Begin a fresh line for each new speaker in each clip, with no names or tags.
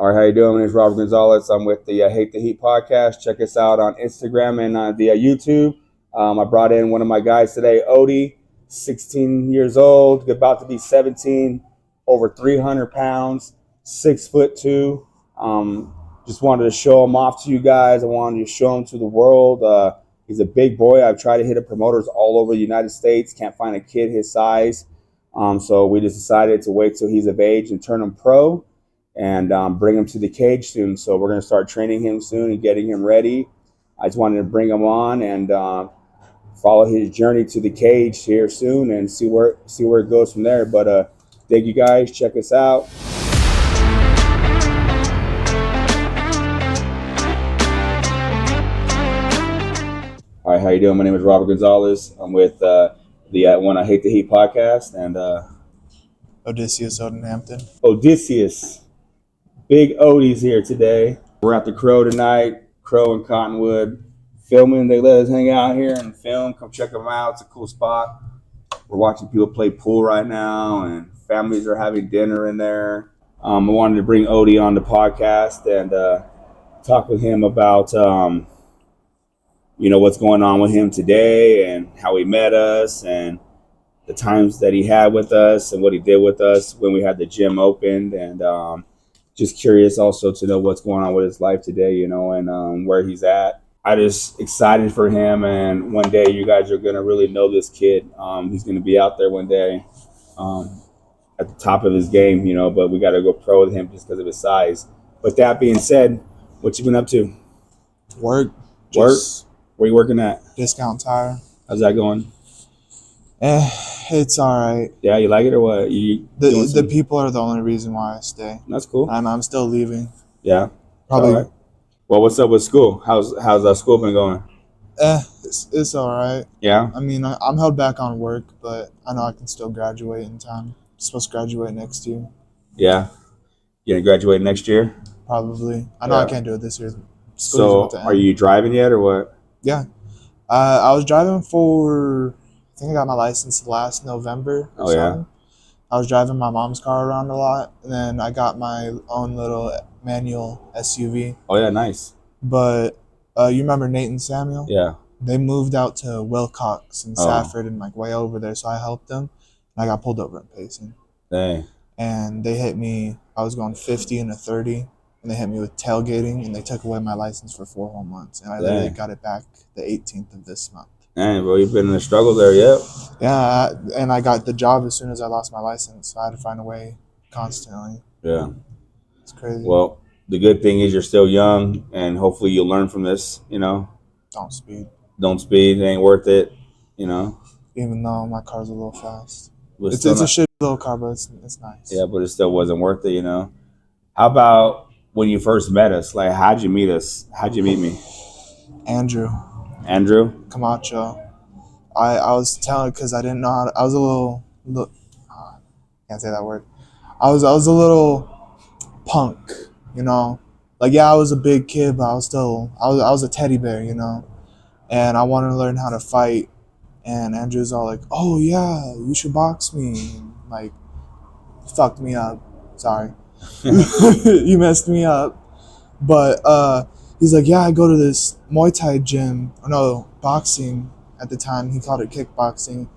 All right, how you doing? My name is Robert Gonzalez. I'm with the Hate the Heat podcast. Check us out on Instagram and the YouTube. I brought in one of my guys today, Odie, 16 years old, about to be 17, over 300 pounds, 6'2". Just wanted to show him off to you guys. I wanted to show him to the world. He's a big boy. I've tried to hit up promoters all over the United States. Can't find a kid his size. So we just decided to wait till he's of age and turn him pro and bring him to the cage soon. So we're going to start training him soon and getting him ready. I just wanted to bring him on and follow his journey to the cage here soon and see where it goes from there. But thank you guys. Check us out. All right, how you doing? My name is Robert Gonzalez. I'm with the One I Hate the Heat podcast and
Odysseus Odenhampton.
Odysseus. Big Odie's here today. We're at the Crow tonight, Crow and Cottonwood, filming. They let us hang out here and film. Come check them out. It's a cool spot. We're watching people play pool right now, and families are having dinner in there. I wanted to bring Odie on the podcast and talk with him about, what's going on with him today and how he met us and the times that he had with us and what he did with us when we had the gym opened, and just curious also to know what's going on with his life today, and where he's at. I just excited for him, and one day you guys are going to really know this kid. He's going to be out there one day at the top of his game, but we got to go pro with him just because of his size. But that being said, what you been up to?
Work.
Where you working at?
Discount Tire.
How's that going?
It's all right.
Yeah, you like it or what?
The people are the only reason why I stay.
That's cool.
I'm still leaving.
Yeah.
Probably.
All right. Well, what's up with school? How's school been going?
It's all right.
Yeah.
I mean, I'm held back on work, but I know I can still graduate in time. I'm supposed to graduate next year.
Yeah. You gonna graduate next year?
Probably. I know I can't do it this year.
So, are you driving yet or what?
Yeah. I was driving I think I got my license last November or something. I was driving my mom's car around a lot, and then I got my own little manual SUV.
Oh, yeah, nice.
But you remember Nate and Samuel?
Yeah.
They moved out to Wilcox and Safford and way over there, so I helped them. And I got pulled over in Payson.
Dang.
And they hit me. I was going 50 and a 30, and they hit me with tailgating, and they took away my license for 4 whole months. And I literally got it back the 18th of this month.
Dang, bro, you've been in the struggle there, yep.
Yeah, and I got the job as soon as I lost my license, so I had to find a way constantly.
Yeah.
It's crazy.
Well, the good thing is you're still young, and hopefully you'll learn from this,
Don't speed.
Don't speed, it ain't worth it,
Even though my car's a little fast. It's
a
shitty little car, but it's nice.
Yeah, but it still wasn't worth it, How about when you first met us? Like, how'd you meet us? How'd you meet me?
Andrew Camacho. I was telling because I didn't know how to, I was a little can't say that word. I was a little punk, Like, yeah, I was a big kid, but I was a teddy bear, And I wanted to learn how to fight. And Andrew's all like, "Oh yeah, you should box me." Like, fucked me up. Sorry, you messed me up. But he's like, "Yeah, I go to this Muay Thai gym. Or no, boxing at the time. He called it kickboxing."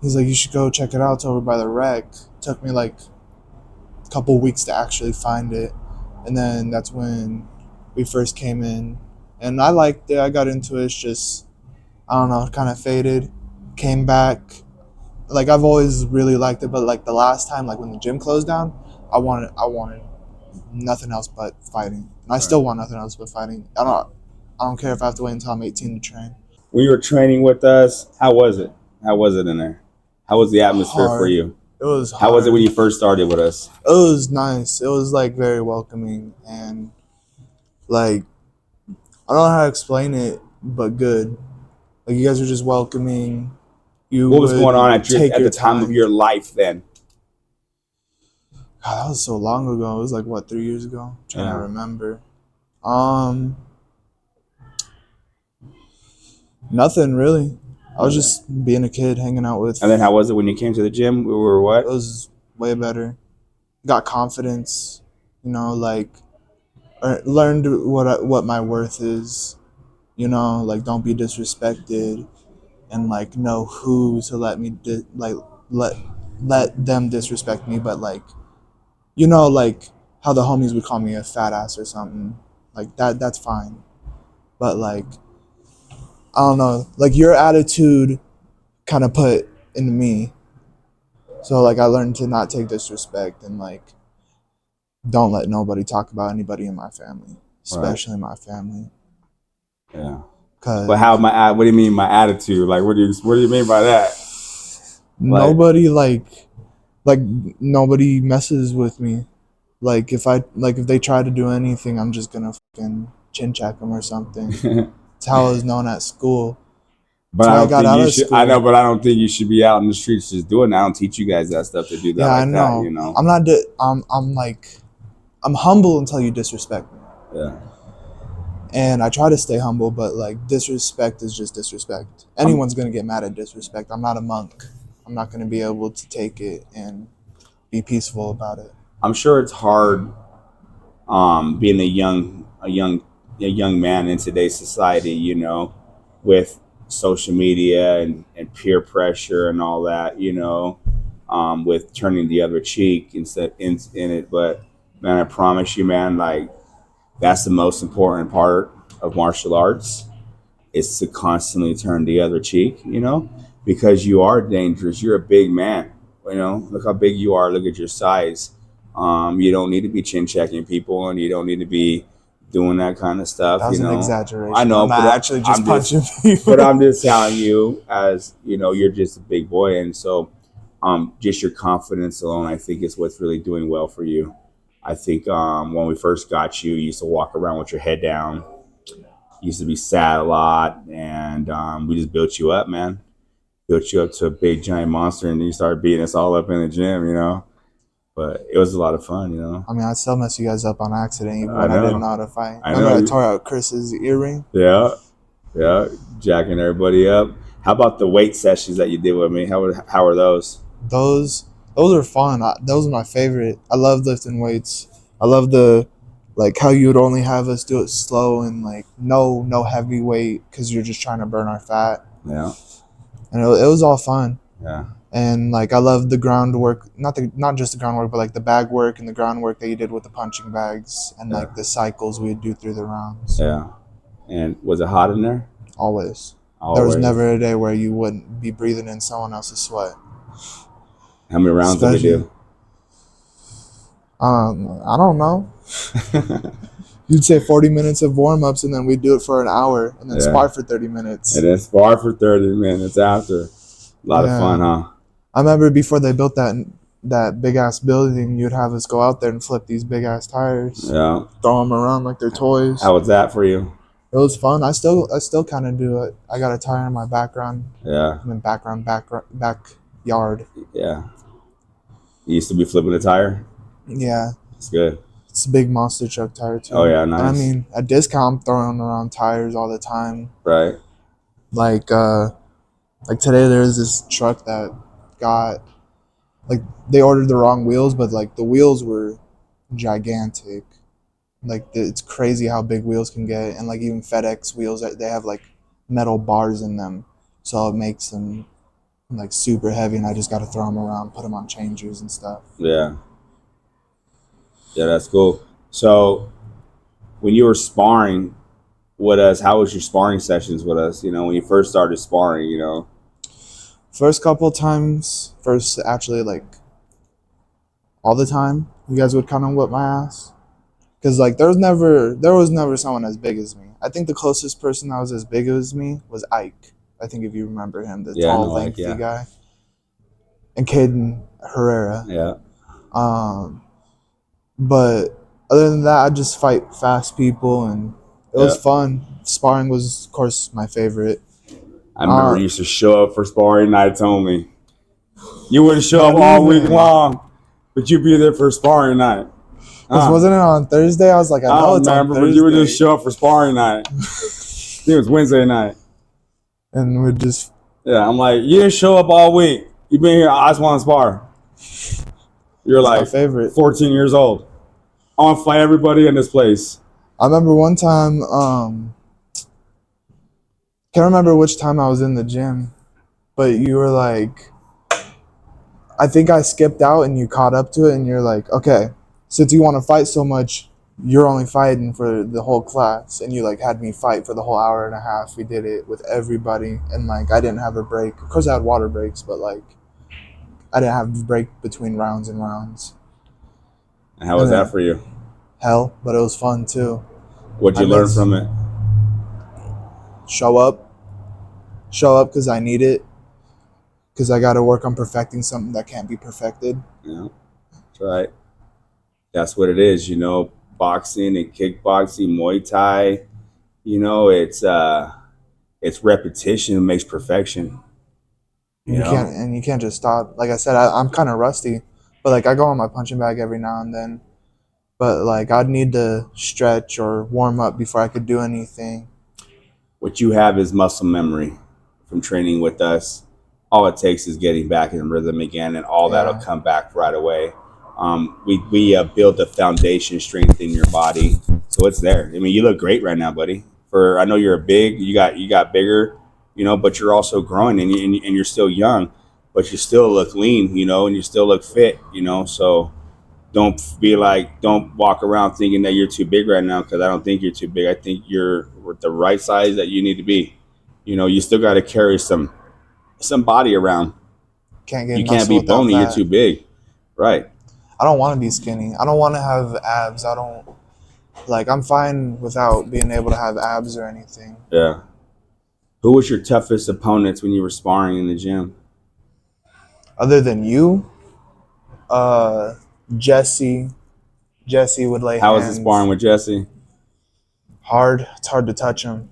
He's like, "You should go check it out. It's over by the rec." Took me like a couple weeks to actually find it, and then that's when we first came in. And I liked it. I got into it. It's just, I don't know, kind of faded. Came back. Like, I've always really liked it, but like the last time, like when the gym closed down, I wanted nothing else but fighting. And I still want nothing else but fighting. I don't care if I have to wait until I'm 18 to train.
When you were training with us, how was it? How was it in there? How was the atmosphere for you?
It was hard.
How was it when you first started with us?
It was nice. It was like very welcoming and like, I don't know how to explain it, but good. Like, you guys were just welcoming.
What was going on at the time of your life then?
God, that was so long ago. It was like, what, 3 years ago? I'm trying to remember. Nothing really. I was just being a kid, hanging out with.
And then how was it when you came to the gym? We were what?
It was way better. Got confidence, like learned what my worth is. You know, like don't be disrespected, and like know who to let me let them disrespect me. But like, you know, like how the homies would call me a fat ass or something like that. That's fine. But like, I don't know, like your attitude kind of put into me. So like I learned to not take disrespect and like don't let nobody talk about anybody in my family, especially my family.
Yeah.
Cause
But what do you mean my attitude? Like what do you mean by that?
nobody like nobody messes with me. Like if they try to do anything, I'm just gonna fucking chin check them or something. It's how I was known at school.
But
So
I
I
don't
got
think
out
you
of
should.
school.
I know, but I don't think you should be out in the streets just doing that. I don't teach you guys that stuff to do that.
Yeah,
like
I know.
That, you know.
I'm not. I'm humble until you disrespect me.
Yeah.
And I try to stay humble, but like disrespect is just disrespect. Anyone's gonna get mad at disrespect. I'm not a monk. I'm not gonna be able to take it and be peaceful about it.
I'm sure it's hard, being a young man in today's society. You know, with social media and peer pressure and all that. You know, with turning the other cheek instead in it. But man, I promise you, man, like that's the most important part of martial arts is to constantly turn the other cheek, you know, because you are dangerous. You're a big man, you know, look how big you are. Look at your size. You don't need to be chin checking people and you don't need to be doing that kind of stuff,
That was
you
an
know.
exaggeration.
I know,
I'm not actually just punching people.
But I'm just telling you, as you know, you're just a big boy, and so just your confidence alone, I think, is what's really doing well for you. I think when we first got you, you used to walk around with your head down. You used to be sad a lot, and we just built you up, man. Built you up to a big giant monster, and then you started beating us all up in the gym, you know. But it was a lot of fun, you know.
I mean, I still mess you guys up on accident, even
I
when I
know.
didn't know how to fight.
I
Remember,
know.
I tore out Chris's earring.
Yeah, yeah, jacking everybody up. How about the weight sessions that you did with me? How are those?
Those are fun. Those are my favorite. I love lifting weights. I love the like how you would only have us do it slow and like no heavy weight because you're just trying to burn our fat.
Yeah,
And it was all fun.
yeah.
And like I love the groundwork, not just the groundwork, but like the bag work and the groundwork that you did with the punching bags and like the cycles we would do through the rounds.
Yeah. And was it hot in there?
Always.
Always.
There was never a day where you wouldn't be breathing in someone else's sweat.
How many rounds did we do?
I don't know. You'd say 40 minutes of warm-ups and then we'd do it for an hour and then spar for 30 minutes.
And then spar for 30 minutes after. A lot of fun, huh?
I remember before they built that big-ass building, you'd have us go out there and flip these big-ass tires.
Yeah.
Throw them around like they're toys.
How was that for you?
It was fun. I still kind of do it. I got a tire in my background.
Yeah.
I mean backyard.
Yeah. You used to be flipping a tire?
Yeah.
It's good.
It's a big monster truck tire too.
Oh yeah, nice.
And I mean, at discount, I'm throwing around tires all the time.
Right.
Like today, there's this truck that got like they ordered the wrong wheels, but like the wheels were gigantic. Like it's crazy how big wheels can get, and like even FedEx wheels, they have like metal bars in them, so it makes them like super heavy. And I just got to throw them around, put them on changers and stuff.
Yeah. Yeah, that's cool. So, when you were sparring with us, how was your sparring sessions with us? You know, when you first started sparring, you know.
First couple times, actually like all the time, you guys would kind of whip my ass. Cause like there was never someone as big as me. I think the closest person that was as big as me was Ike. I think if you remember him, the tall, lengthy guy. And Caden Herrera.
Yeah.
But other than that, I just fight fast people, and it was fun. Sparring was, of course, my favorite.
I remember you used to show up for sparring nights only. You wouldn't show up all week long, but you'd be there for sparring night.
Wasn't it on Thursday? I was like, I know it's on Thursday. But
you would just show up for sparring night. I think it was Wednesday night.
And we'd just...
Yeah, I'm like, you didn't show up all week. You've been here, I just want to spar. You're like 14 years old. I want to fight everybody in this place.
I remember one time, can't remember which time I was in the gym, but you were like, I think I skipped out and you caught up to it and you're like, okay, since you want to fight so much, you're only fighting for the whole class. And you like had me fight for the whole hour and a half. We did it with everybody. And like, I didn't have a break. Of course I had water breaks, but like, I didn't have a break between rounds and rounds.
And how was that for you?
Hell, but it was fun too.
What'd you learn from it?
Show up because I need it. Because I got to work on perfecting something that can't be perfected.
Yeah, that's right. That's what it is, you know. Boxing and kickboxing, Muay Thai, you know, it's repetition makes perfection.
You can't just stop. Like I said, I'm kind of rusty, but like I go on my punching bag every now and then. But like I'd need to stretch or warm up before I could do anything.
What you have is muscle memory from training with us. All it takes is getting back in rhythm again, and all that'll come back right away. We build the foundation strength in your body, so it's there. I mean, you look great right now, buddy. I know you're you got bigger, you know, but you're also growing, and you're still young, but you still look lean, you know, and you still look fit, you know. So don't walk around thinking that you're too big right now, because I don't think you're too big. I think you're the right size that you need to be. You know, you still got to carry some body around. You can't be bony. You're too big, right?
I don't want to be skinny. I don't want to have abs. I'm fine without being able to have abs or anything.
Yeah. Who was your toughest opponents when you were sparring in the gym?
Other than you, Jesse. Jesse would lay hands.
How was the sparring with Jesse?
Hard. It's hard to touch him,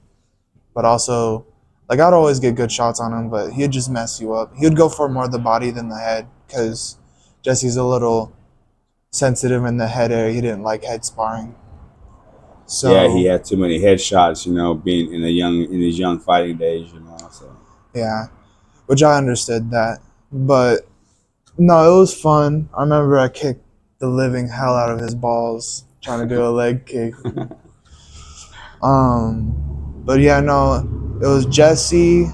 but also, like, I'd always get good shots on him, but he'd just mess you up. He'd go for more the body than the head, because Jesse's a little sensitive in the head area. He didn't like head sparring.
So yeah, he had too many headshots, you know, being in his young fighting days, you know. So
yeah, which I understood that, but no, it was fun. I remember I kicked the living hell out of his balls trying to do a leg kick. But yeah, no, it was Jesse.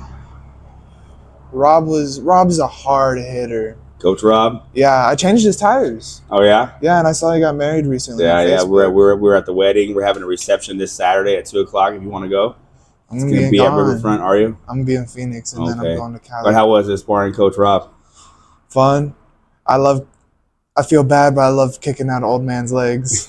Rob's a hard hitter.
Coach Rob?
Yeah, I changed his tires.
Oh yeah?
Yeah, and I saw he got married recently.
Yeah. We're at the wedding. We're having a reception this Saturday at 2:00. If you want to go,
I'm gonna be at
Riverfront. Are you?
I'm gonna be in Phoenix, and then I'm going to Cali.
But how was it sparring Coach Rob?
Fun. I feel bad, but I love kicking out old man's legs.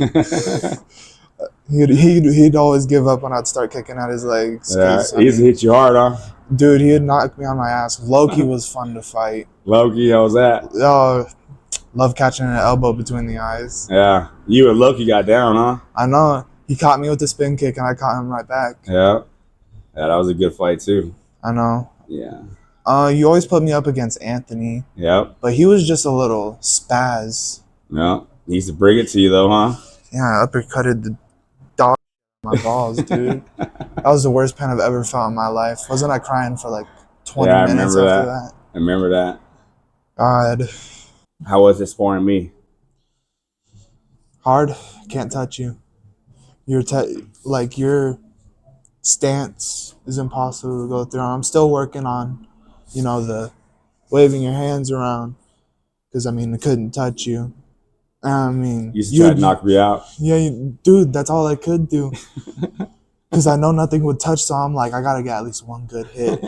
He'd always give up when I'd start kicking out his legs.
Yeah, he used to hit you hard, huh?
Dude, he'd knock me on my ass. Loki was fun to fight.
Loki, how was that?
Oh, love catching an elbow between the eyes.
Yeah, you and Loki got down, huh?
I know. He caught me with the spin kick, and I caught him right back.
Yeah, that was a good fight too.
I know.
Yeah.
You always put me up against Anthony.
Yep.
But he was just a little spaz.
Yeah. He used to bring it to you though, huh?
Yeah, I uppercutted the dog my balls, dude. That was the worst pain I've ever felt in my life. Wasn't I crying for like 20 minutes after that?
I remember that.
God.
How was it sparring me?
Hard. Can't touch you. Your stance is impossible to go through. I'm still working on, the waving your hands around, because I couldn't touch you.
You used to try to knock me out.
Yeah, dude, that's all I could do. Because I know nothing would touch, so I'm like, I gotta get at least one good hit.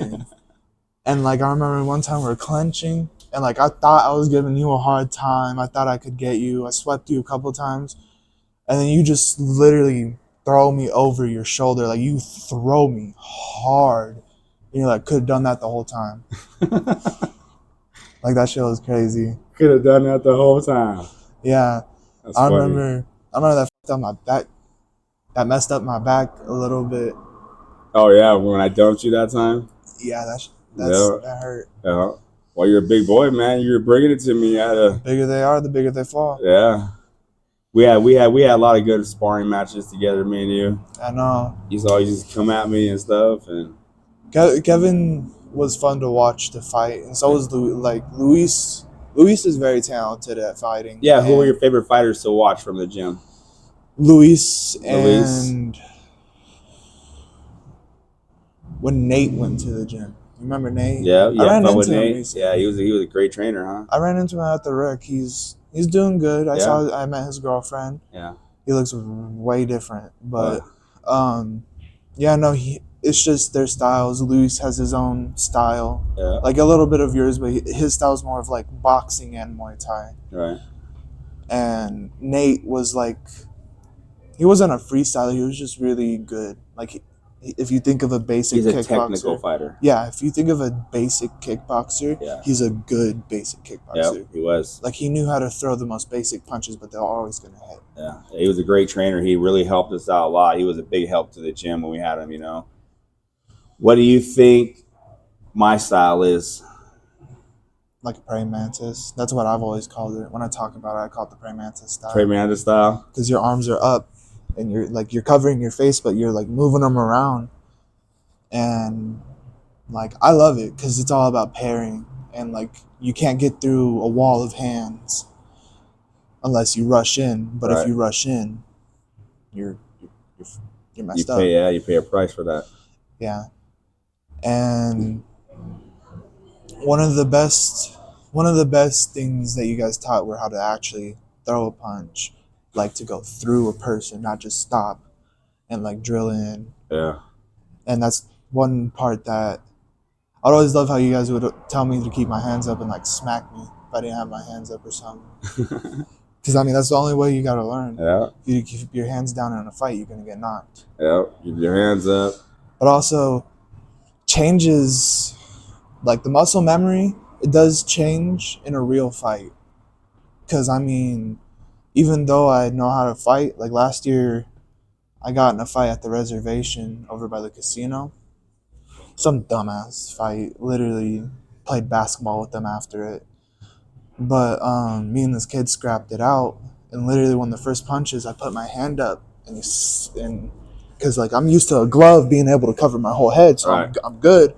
And like, I remember one time we were clenching, and like, I thought I was giving you a hard time. I thought I could get you. I swept you a couple times, and then you just literally throw me over your shoulder. Like, you throw me hard. And you're like, could have done that the whole time. Like, that shit was crazy.
Could have done that the whole time.
Yeah. I remember that fucked up my back. That messed up my back a little bit.
Oh yeah, when I dumped you that time?
Yeah, that hurt.
Yeah. Well, you're a big boy, man. You were bringing it to me. The
bigger they are, the bigger they fall.
Yeah. We had a lot of good sparring matches together, me and you.
I know.
He's always just come at me and stuff, and
Kevin was fun to watch to fight, and so was Luis. Luis is very talented at fighting.
Yeah, who were your favorite fighters to watch from the gym?
Luis and when Nate went to the gym. You remember Nate?
Yeah,
I ran into him
Nate.
recently.
Yeah, he was a great trainer, huh?
I ran into him at the rec. He's doing good. I met his girlfriend.
Yeah.
He looks way different, but yeah, no, it's just their styles. Luis has his own style, like a little bit of yours, but his style is more of like boxing and Muay Thai.
Right.
And Nate was like, he wasn't a freestyler. He was just really good. Like, if you think of a basic
he's a
kickboxer,
technical fighter.
Yeah, if you think of a basic kickboxer, he's a good basic kickboxer.
Yeah, he was.
Like, he knew how to throw the most basic punches, but they're always going to hit.
Yeah, he was a great trainer. He really helped us out a lot. He was a big help to the gym when we had him, you know. What do you think my style is?
Like a praying mantis. That's what I've always called it. When I talk about it, I call it the praying mantis style.
Praying mantis style?
Because your arms are up and you're covering your face, but you're like moving them around. And like, I love it because it's all about pairing. And like, you can't get through a wall of hands unless you rush in. But if you rush in, you're messed up.
You pay a price for that.
Yeah. And one of the best things that you guys taught were how to actually throw a punch, like to go through a person, not just stop and like drill in.
Yeah.
And that's one part that I'd always love how you guys would tell me to keep my hands up and like smack me if I didn't have my hands up or something. Because I mean, that's the only way you gotta learn.
Yeah.
If you keep your hands down in a fight, you're gonna get knocked.
Yeah. Keep your hands up.
But also changes, like the muscle memory, it does change in a real fight. Because, I mean, even though I know how to fight, like last year, I got in a fight at the reservation over by the casino. Some dumbass fight. Literally played basketball with them after it. But me and this kid scrapped it out. And literally one of the first punches, I put my hand up. And because, like, I'm used to a glove being able to cover my whole head. So I'm good.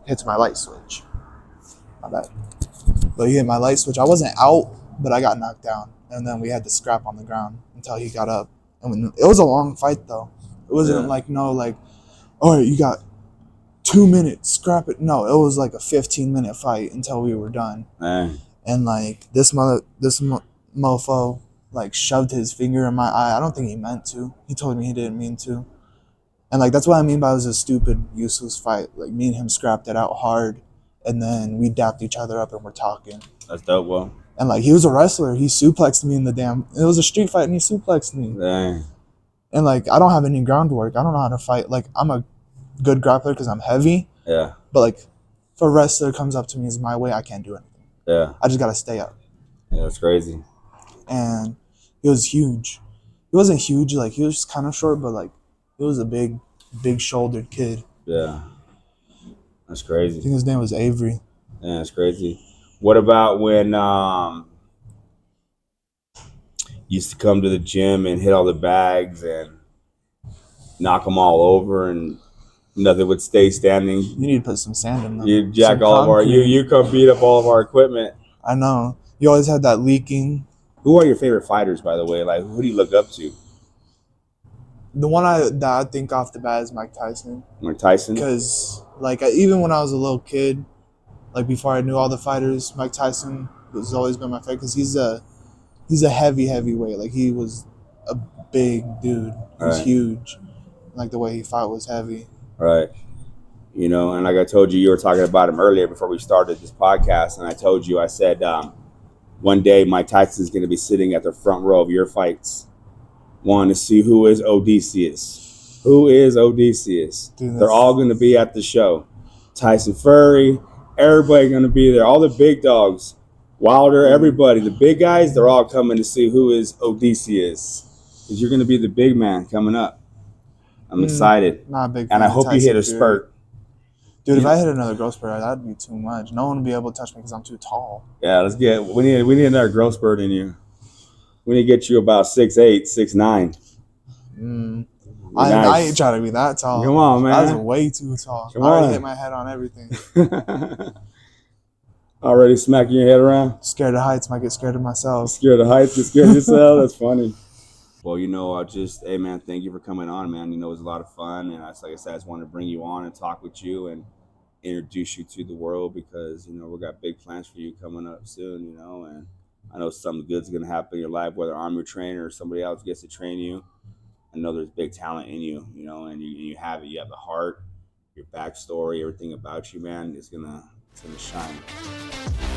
Hits my light switch. My bad. But he hit my light switch. I wasn't out, but I got knocked down. And then we had to scrap on the ground until he got up. And it was a long fight, though. It wasn't all right, you got 2 minutes, scrap it. No, it was like a 15-minute fight until we were done. And like this mofo like shoved his finger in my eye. I don't think he meant to. He told me he didn't mean to. And like that's what I mean by it was a stupid, useless fight. Like me and him scrapped it out hard, and then we dapped each other up and we're talking.
That's dope, well.
And like he was a wrestler. He suplexed me in the damn. It was a street fight and he suplexed me.
Dang.
And like I don't have any groundwork. I don't know how to fight. Like I'm a good grappler because I'm heavy.
Yeah. But
like if a wrestler comes up to me as my way, I can't do anything.
Yeah.
I just gotta stay up.
Yeah, that's crazy.
And he was huge. He wasn't huge. Like he was just kind of short, but like he was a big shouldered kid.
Yeah. That's crazy.
I think his name was Avery.
Yeah, that's crazy. What about when you used to come to the gym and hit all the bags and knock them all over and nothing would stay standing?
You need to put some sand in them.
You jack all of our you come beat up all of our equipment.
I know. You always had that leaking.
Who are your favorite fighters, by the way? Like, who do you look up to?
The one that I think off the bat is Mike Tyson.
Mike Tyson?
Because, like, even when I was a little kid, like, before I knew all the fighters, Mike Tyson has always been my favorite because he's a heavyweight. Like, he was a big dude. He was huge. Like, the way he fought was heavy.
Right. You know, and like I told you, you were talking about him earlier before we started this podcast, and I told you, I said, one day Mike Tyson is going to be sitting at the front row of your fights, wanting to see who is Odysseus. Who is Odysseus? Dude, they're all going to be at the show. Tyson Fury, everybody going to be there. All the big dogs, Wilder, everybody. The big guys, they're all coming to see who is Odysseus. Because you're going to be the big man coming up. I'm excited.
Not a big fan.
And I hope you hit a spurt.
Dude, if I hit another growth spurt, that'd be too much. No one would be able to touch me because I'm too tall.
Yeah, we need another growth spurt in you. We need to get you about 6'8", 6'9".
I ain't trying to be that tall.
Come on, man.
I was way too tall. I already hit my head on everything.
Already smacking your head around?
Scared of heights, might get scared of myself.
Scared of heights, get scared of yourself? That's funny. Well, hey man, thank you for coming on, man. It was a lot of fun, and like I said, I just wanted to bring you on and talk with you and introduce you to the world because we got big plans for you coming up soon. And I know something good's gonna happen in your life, whether I'm your trainer or somebody else gets to train you. I know there's big talent in you, and you have it. You have the heart, your backstory, everything about you, man. It's gonna shine.